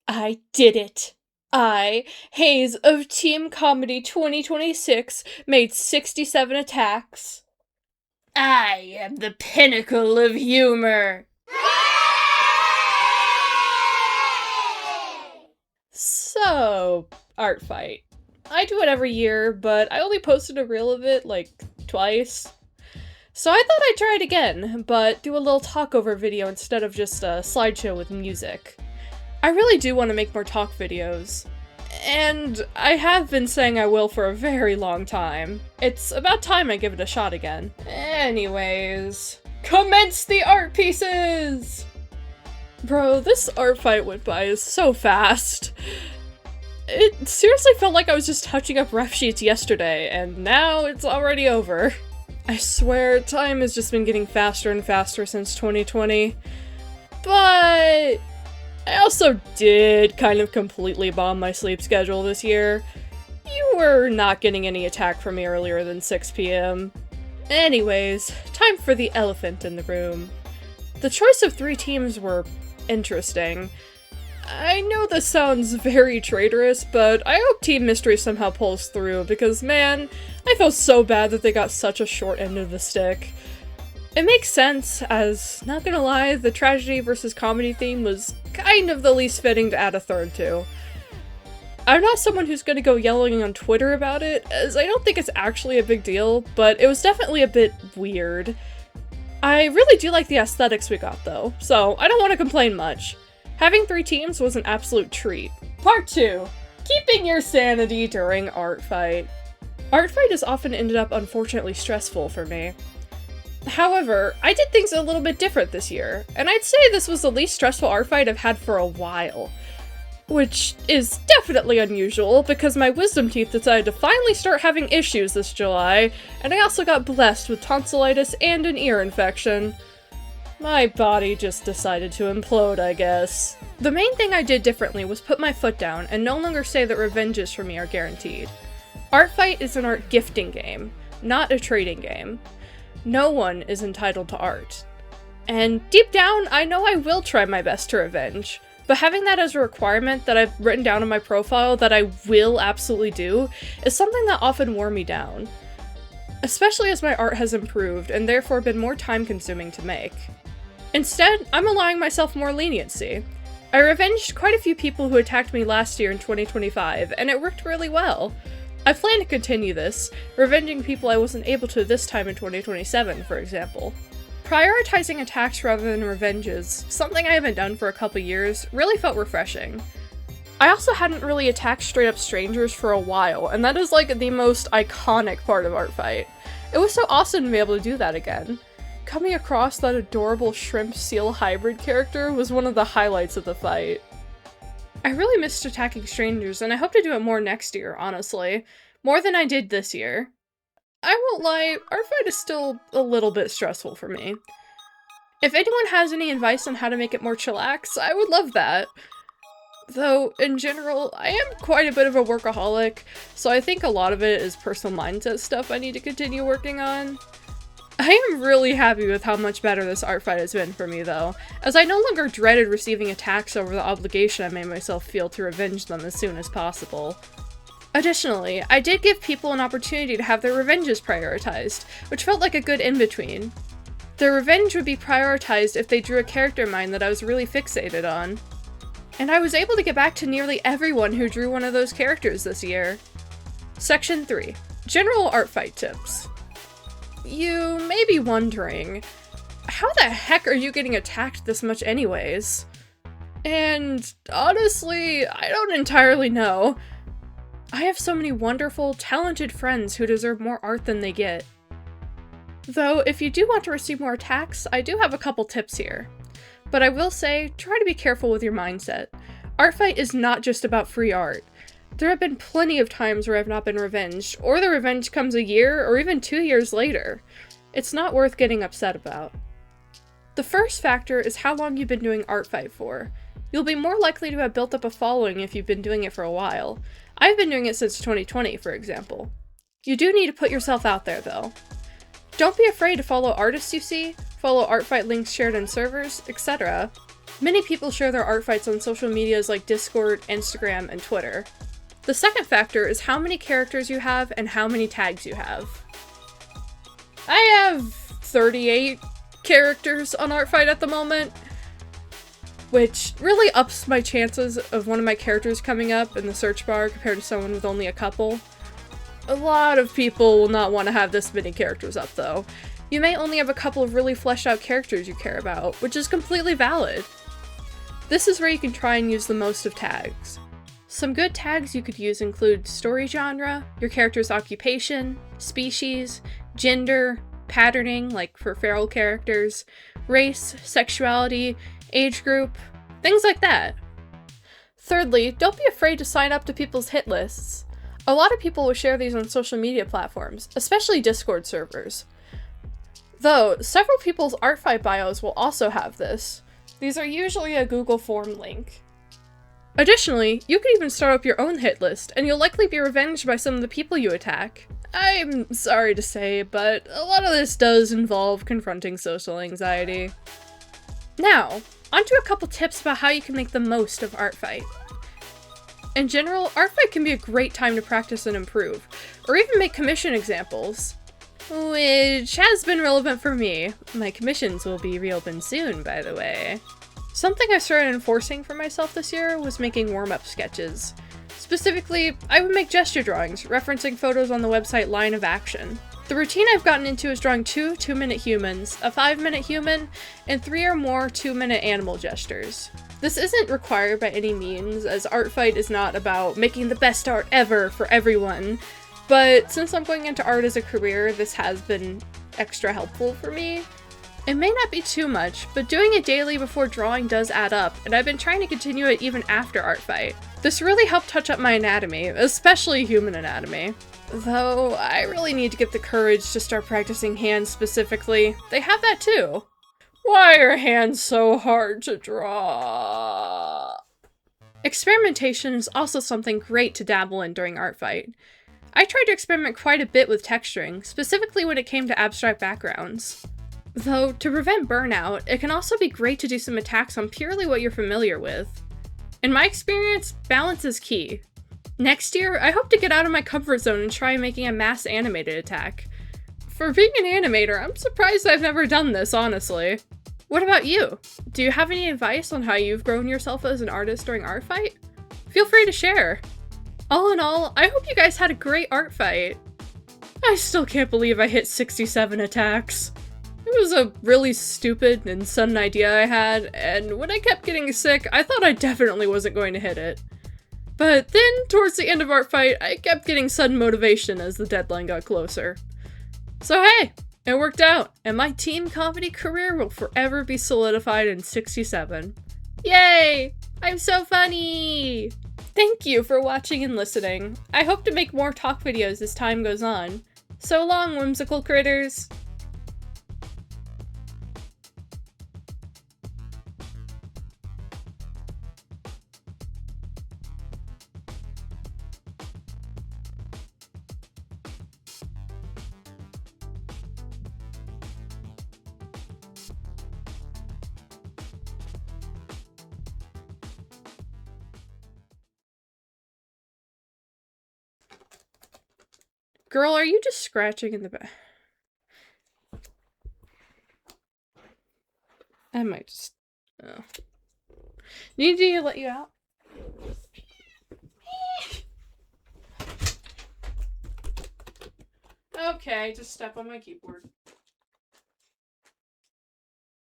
I did it! I, Hayes of Team Comedy 2026, made 67 attacks. I am the pinnacle of humor! So, ArtFight. I do it every year, but I only posted a reel of it, like, twice. So I thought I'd try it again, but do a little talk-over video instead of just a slideshow with music. I really do want to make more talk videos. And I have been saying I will for a very long time. It's about time I give it a shot again. Anyways, commence the art pieces! Bro, this art fight went by so fast. It seriously felt like I was just touching up ref sheets yesterday, and now it's already over. I swear, time has just been getting faster and faster since 2020. But I also did kind of completely bomb my sleep schedule this year. You were not getting any attack from me earlier than 6 p.m. Anyways, time for the elephant in the room. The choice of 3 teams were interesting. I know this sounds very traitorous, but I hope Team Mystery somehow pulls through because, man, I felt so bad that they got such a short end of the stick. It makes sense, as, not gonna lie, the tragedy versus comedy theme was kind of the least fitting to add a third to. I'm not someone who's gonna go yelling on Twitter about it, as I don't think it's actually a big deal, but it was definitely a bit weird. I really do like the aesthetics we got though, so I don't want to complain much. Having 3 teams was an absolute treat. Part 2. Keeping your sanity during ArtFight. ArtFight has often ended up unfortunately stressful for me. However, I did things a little bit different this year, and I'd say this was the least stressful ArtFight I've had for a while. Which is definitely unusual, because my wisdom teeth decided to finally start having issues this July, and I also got blessed with tonsillitis and an ear infection. My body just decided to implode, I guess. The main thing I did differently was put my foot down and no longer say that revenges for me are guaranteed. ArtFight is an art gifting game, not a trading game. No one is entitled to art. And deep down, I know I will try my best to revenge. But having that as a requirement that I've written down in my profile that I will absolutely do is something that often wore me down. Especially as my art has improved and therefore been more time-consuming to make. Instead, I'm allowing myself more leniency. I revenged quite a few people who attacked me last year in 2025, and it worked really well. I plan to continue this, revenging people I wasn't able to this time in 2027, for example. Prioritizing attacks rather than revenges, something I haven't done for a couple years, really felt refreshing. I also hadn't really attacked straight-up strangers for a while, and that is like the most iconic part of ArtFight. It was so awesome to be able to do that again. Coming across that adorable shrimp seal hybrid character was one of the highlights of the fight. I really missed attacking strangers, and I hope to do it more next year, honestly. More than I did this year. I won't lie, ArtFight is still a little bit stressful for me. If anyone has any advice on how to make it more chillax, I would love that. Though, in general, I am quite a bit of a workaholic, so I think a lot of it is personal mindset stuff I need to continue working on. I am really happy with how much better this art fight has been for me though, as I no longer dreaded receiving attacks over the obligation I made myself feel to revenge them as soon as possible. Additionally, I did give people an opportunity to have their revenges prioritized, which felt like a good in-between. Their revenge would be prioritized if they drew a character in mind that I was really fixated on. And I was able to get back to nearly everyone who drew one of those characters this year. Section 3. General art fight tips. You may be wondering, how the heck are you getting attacked this much anyways? And honestly, I don't entirely know. I have so many wonderful, talented friends who deserve more art than they get. Though, if you do want to receive more attacks, I do have a couple tips here. But I will say, try to be careful with your mindset. ArtFight is not just about free art. There have been plenty of times where I've not been revenged, or the revenge comes a year or even 2 years later. It's not worth getting upset about. The first factor is how long you've been doing ArtFight for. You'll be more likely to have built up a following if you've been doing it for a while. I've been doing it since 2020, for example. You do need to put yourself out there, though. Don't be afraid to follow artists you see, follow ArtFight links shared in servers, etc. Many people share their art fights on social medias like Discord, Instagram, and Twitter. The second factor is how many characters you have and how many tags you have. I have 38 characters on ArtFight at the moment, which really ups my chances of one of my characters coming up in the search bar compared to someone with only a couple. A lot of people will not want to have this many characters up though. You may only have a couple of really fleshed out characters you care about, which is completely valid. This is where you can try and use the most of tags. Some good tags you could use include story genre, your character's occupation, species, gender, patterning, like for feral characters, race, sexuality, age group, things like that. Thirdly, don't be afraid to sign up to people's hit lists. A lot of people will share these on social media platforms, especially Discord servers. Though, several people's ArtFight bios will also have this. These are usually a Google form link. Additionally, you can even start up your own hit list, and you'll likely be revenged by some of the people you attack. I'm sorry to say, but a lot of this does involve confronting social anxiety. Now, onto a couple tips about how you can make the most of ArtFight. In general, ArtFight can be a great time to practice and improve, or even make commission examples. Which has been relevant for me. My commissions will be reopened soon, by the way. Something I started enforcing for myself this year was making warm-up sketches. Specifically, I would make gesture drawings, referencing photos on the website Line of Action. The routine I've gotten into is drawing 2 2-minute humans, a 5-minute human, and 3 or more 2-minute animal gestures. This isn't required by any means, as ArtFight is not about making the best art ever for everyone, but since I'm going into art as a career, this has been extra helpful for me. It may not be too much, but doing it daily before drawing does add up, and I've been trying to continue it even after ArtFight. This really helped touch up my anatomy, especially human anatomy. Though, I really need to get the courage to start practicing hands specifically. They have that too. Why are hands so hard to draw? Experimentation is also something great to dabble in during ArtFight. I tried to experiment quite a bit with texturing, specifically when it came to abstract backgrounds. Though, to prevent burnout, it can also be great to do some attacks on purely what you're familiar with. In my experience, balance is key. Next year, I hope to get out of my comfort zone and try making a mass animated attack. For being an animator, I'm surprised I've never done this, honestly. What about you? Do you have any advice on how you've grown yourself as an artist during ArtFight? Feel free to share. All in all, I hope you guys had a great ArtFight. I still can't believe I hit 67 attacks. It was a really stupid and sudden idea I had, and when I kept getting sick, I thought I definitely wasn't going to hit it. But then, towards the end of ArtFight, I kept getting sudden motivation as the deadline got closer. So hey, it worked out, and my teen comedy career will forever be solidified in 67. Yay! I'm so funny! Thank you for watching and listening. I hope to make more talk videos as time goes on. So long, whimsical critters! Girl, are you just scratching in the back? I might just... Oh. Need to let you out? Okay, just step on my keyboard.